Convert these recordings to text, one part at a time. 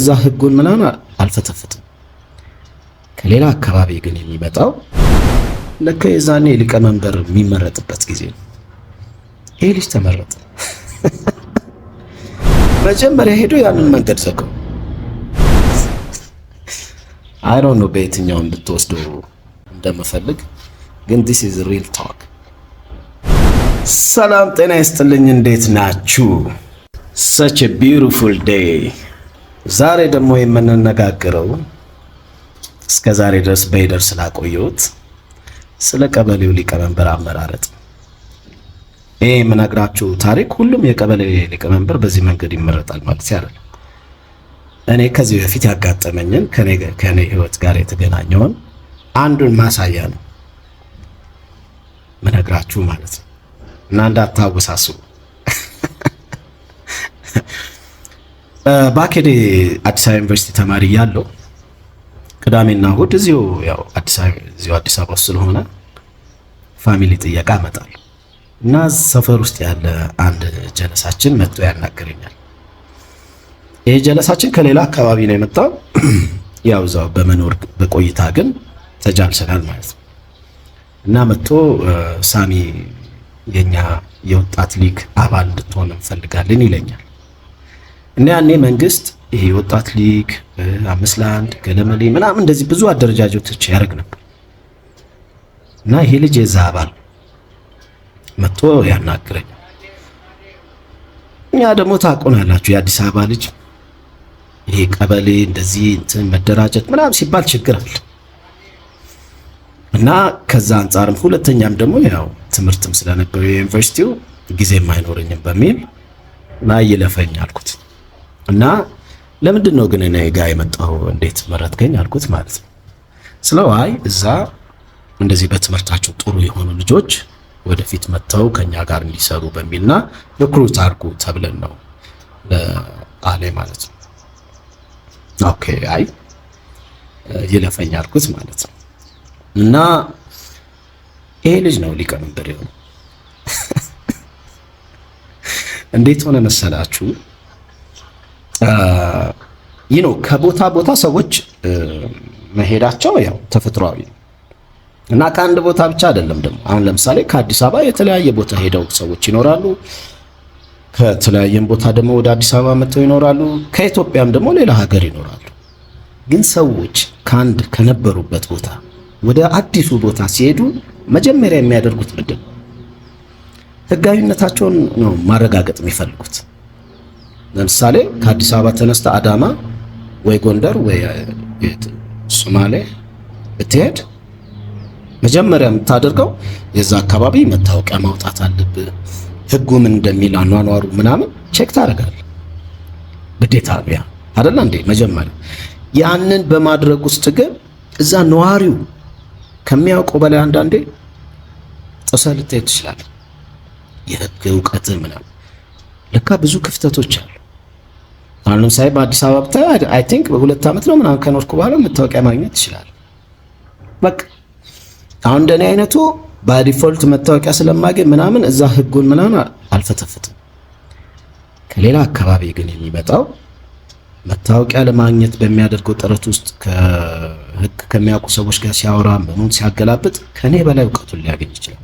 እዛ ህጉን ምናምን አልፈተፍትም። ከሌላ አካባቢ ግን የሚመጣው ለካ የዛኔ ሊቀመንበር የሚመረጥበት ጊዜ ነው። ይሄ ልጅ ተመረጠ። መጀመሪያ ሄዶ ያንን መንገድ ዘጋው። አይ ዶንት ኖ በየትኛው እንድትወስደው እንደምፈልግ ግን this is real talk። ሰላም ጤና ይስጥልኝ፣ እንዴት ናችሁ? such a beautiful day። ዛሬ ደግሞ የምንነጋገረው እስከ ዛሬ ድረስ በይደር ስላቆየሁት ስለ ቀበሌው ሊቀመንበር አመራረጥ። ይሄ የምነግራችሁ ታሪክ ሁሉም የቀበሌ ሊቀመንበር በዚህ መንገድ ይመረጣል ማለት አይደለም። እኔ ከዚህ በፊት ያጋጠመኝን ከኔ ህይወት ጋር የተገናኘውን አንዱን ማሳያ ነው ምነግራችሁ ማለት ነው። እና እንዳታወሳስቡ። ባኬዴ አዲስ አበባ ዩኒቨርሲቲ ተማሪ ያለው ቅዳሜና እሑድ እዚሁ አዲስ አበባ ስለሆነ ፋሚሊ ጥየቃ እመጣለሁ እና ሰፈር ውስጥ ያለ አንድ ጀለሳችን መጥቶ ያናገረኛል። ይሄ ጀለሳችን ከሌላ አካባቢ ነው የመጣው። ያው እዛው በመኖር በቆይታ ግን ተጃልሰናል ማለት ነው። እና መጥቶ ሳሚ የኛ የወጣት ሊግ አባል እንድትሆን እንፈልጋለን ይለኛል። እና ያኔ መንግስት ይሄ ወጣት ሊግ 5 ለ1 ገለመሌ ምናምን እንደዚህ ብዙ አደረጃጀቶች ያደርግ ነበር። እና ይሄ ልጅ የዛ አባል መጥቶ ያናግረኝ። እኛ ደግሞ ታውቁናላችሁ የአዲስ አበባ ልጅ ይሄ ቀበሌ እንደዚህ እንትን መደራጀት ምናምን ሲባል ችግር አለ። እና ከዛ አንፃርም ሁለተኛም ደግሞ ያው ትምህርትም ስለነበረ የዩኒቨርሲቲው ጊዜም አይኖርኝም በሚል ላይ ይለፈኝ አልኩት። እና ለምንድን ነው ግን እኔ ጋር የመጣው እንዴት መረጥከኝ አልኩት ማለት ነው። ስለዋይ እዛ እንደዚህ በትምህርታቸው ጥሩ የሆኑ ልጆች ወደፊት መጥተው ከኛ ጋር እንዲሰሩ በሚልና ሪክሩት አድርጉ ተብለን ነው አለ ማለት ነው። ኦኬ አይ ይለፈኝ አልኩት ማለት ነው። እና ይሄ ልጅ ነው ሊቀመንበር የሆነው። እንዴት ሆነ መሰላችሁ? ከቦታ ቦታ ሰዎች መሄዳቸው ያው ተፈጥሯዊ ነው። እና ከአንድ ቦታ ብቻ አይደለም ደግሞ። አሁን ለምሳሌ ከአዲስ አበባ የተለያየ ቦታ ሄደው ሰዎች ይኖራሉ። ከተለያየም ቦታ ደግሞ ወደ አዲስ አበባ መጥተው ይኖራሉ። ከኢትዮጵያም ደግሞ ሌላ ሀገር ይኖራሉ። ግን ሰዎች ከነበሩበት ቦታ ወደ አዲሱ ቦታ ሲሄዱ መጀመሪያ የሚያደርጉት ምንድን ነው? ህጋዊነታቸውን ነው ማረጋገጥ የሚፈልጉት። ለምሳሌ ከአዲስ አበባ ተነስተ አዳማ ወይ ጎንደር ወይ ሶማሌ ብትሄድ መጀመሪያ የምታደርገው የዛ አካባቢ መታወቂያ ማውጣት አለብህ። ህጉ ምን እንደሚል አኗኗሩ ምናምን ቼክ ታደርጋለህ። ግዴታ ነው ያ አይደል እንዴ? መጀመሪያ ያንን በማድረግ ውስጥ ግን እዛ ነዋሪው ከሚያውቀው በላይ አንዳንዴ ጥሰህ ልትሄድ ትችላለህ። የህግ እውቀት ምናምን ለካ ብዙ ክፍተቶች አሉ። አሁን ለምሳሌ በአዲስ አበባ ብታይ አይ ቲንክ በ2 ዓመት ነው ምናምን ከኖርኩ በኋላ መታወቂያ ማግኘት ትችላለህ። በቃ አሁን እንደኔ አይነቱ በዲፎልት መታወቂያ ስለማገኝ ምናምን እዛ ህጉን ምናምን አልፈተፍትም። ከሌላ አካባቢ ግን የሚመጣው መታወቂያ ለማግኘት በሚያደርገው ጥረት ውስጥ ከህግ ከሚያውቁ ሰዎች ጋር ሲያወራ ምኑን ሲያገላብጥ ከኔ በላይ እውቀቱን ሊያገኝ ይችላል።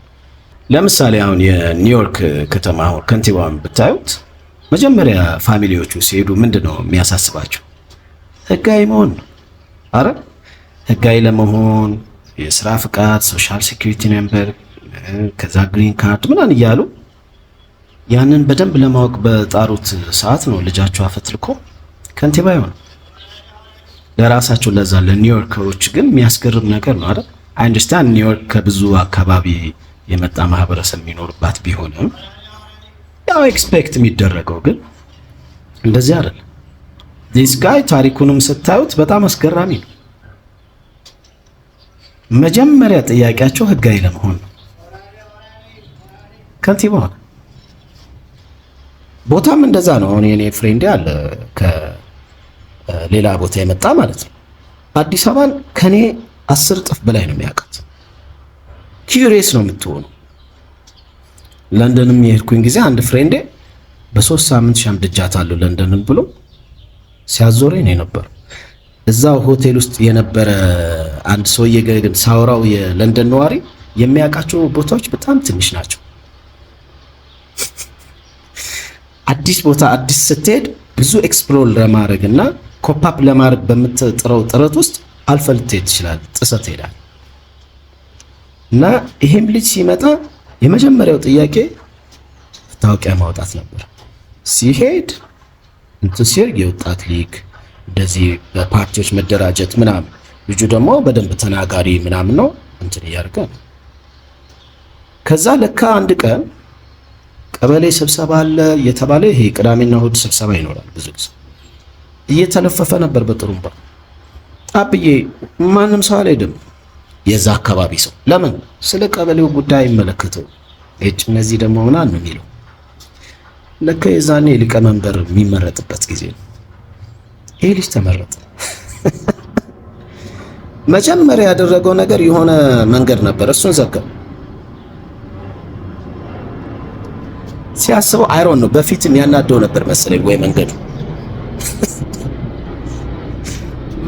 ለምሳሌ አሁን የኒውዮርክ ከተማ ከንቲባውን ብታዩት መጀመሪያ ፋሚሊዎቹ ሲሄዱ ምንድነው የሚያሳስባቸው? ህጋዊ መሆን ነው። አረ ህጋዊ ለመሆን የስራ ፍቃድ፣ ሶሻል ሴኩሪቲ ነምበር፣ ከዛ ግሪን ካርድ ምናምን እያሉ ያንን በደንብ ለማወቅ በጣሩት ሰዓት ነው ልጃቸው አፈትልኮ ከንቲባ ይሆን። ለራሳቸው ለዛ ለኒውዮርከሮች ግን የሚያስገርም ነገር ነው አይደል? አይ አንደርስታንድ ኒውዮርክ ከብዙ አካባቢ የመጣ ማህበረሰብ የሚኖርባት ቢሆንም ያው ኤክስፔክት የሚደረገው ግን እንደዚህ አይደለም። ዲስ ጋይ ታሪኩንም ስታዩት በጣም አስገራሚ ነው። መጀመሪያ ጥያቄያቸው ህጋዊ ለመሆን ነው። ከንቲባ ሆነ። ቦታም እንደዛ ነው። አሁን የኔ ፍሬንድ አለ ከሌላ ቦታ የመጣ ማለት ነው። አዲስ አበባን ከኔ 10 እጥፍ በላይ ነው የሚያውቃት። ኪዩሪየስ ነው የምትሆነው። ለንደንም የሄድኩኝ ጊዜ አንድ ፍሬንዴ በ3 ሳምንት ሸምድጃታለሁ ለንደንን ብሎ ሲያዞረኝ ነው ነበር። እዛው ሆቴል ውስጥ የነበረ አንድ ሰውዬ ግን ሳወራው የለንደን ነዋሪ የሚያውቃቸው ቦታዎች በጣም ትንሽ ናቸው። አዲስ ቦታ አዲስ ስትሄድ ብዙ ኤክስፕሎር ለማድረግ እና ኮፓፕ ለማድረግ በምትጥረው ጥረት ውስጥ አልፈህ ልትሄድ ትችላለህ፣ ጥሰህ ትሄዳለህ። እና ይሄም ልጅ ሲመጣ የመጀመሪያው ጥያቄ መታወቂያ ማውጣት ነበር። ሲሄድ እንትን ሲል የወጣት ሊግ እንደዚህ በፓርቲዎች መደራጀት ምናምን፣ ልጁ ደግሞ በደንብ ተናጋሪ ምናምን ነው እንትን እያደረገ ነው። ከዛ ለካ አንድ ቀን ቀበሌ ስብሰባ አለ እየተባለ ይሄ ቅዳሜና እሑድ ስብሰባ ይኖራል። ብዙ ጊዜ እየተለፈፈ ነበር በጥሩምባ። አብዬ ማንም ሰው አልሄድም፣ የዛ አካባቢ ሰው ለምን ስለ ቀበሌው ጉዳይ አይመለከተው። እነዚህ ደግሞ ምናምን ነው የሚለው። ለካ የዛኔ ሊቀመንበር የሚመረጥበት ጊዜ ነው። ይሄ ልጅ ተመረጠ። መጀመሪያ ያደረገው ነገር የሆነ መንገድ ነበር፣ እሱን ዘጋው። ሲያስበው አይሮን ነው በፊትም ያናደው ነበር መሰለኝ ወይ መንገዱ።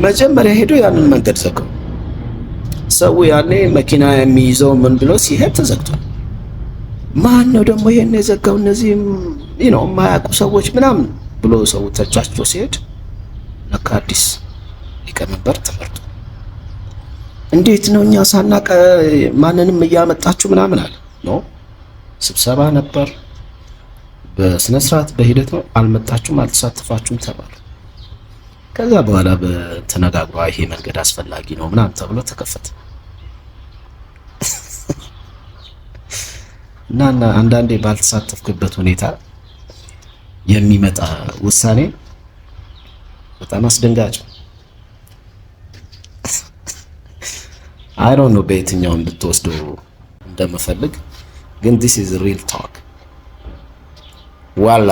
መጀመሪያ ሄዶ ያንን መንገድ ዘጋው። ሰው ያኔ መኪና የሚይዘው ምን ብሎ ሲሄድ ተዘግቷል። ማን ነው ደግሞ ይሄን የዘጋው? እነዚህም የማያውቁ ሰዎች ምናምን ብሎ ሰው ተቻችቶ ሲሄድ ለካ አዲስ ሊቀመንበር ተመርጦ፣ እንዴት ነው እኛ ሳናቀ ማንንም እያመጣችሁ ምናምን አለ። ኖ ስብሰባ ነበር፣ በስነ ስርዓት በሂደት ነው። አልመጣችሁም፣ አልተሳተፋችሁም ተባለ። ከዛ በኋላ በተነጋግሮ ይሄ መንገድ አስፈላጊ ነው ምናምን ተብሎ ተከፈተ። እና አንዳንዴ ባልተሳተፍክበት ሁኔታ የሚመጣ ውሳኔ በጣም አስደንጋጭ ነው። አይ ዶንት ኖ በየትኛው እንድትወስደው እንደምፈልግ፣ ግን this is real talk ዋላ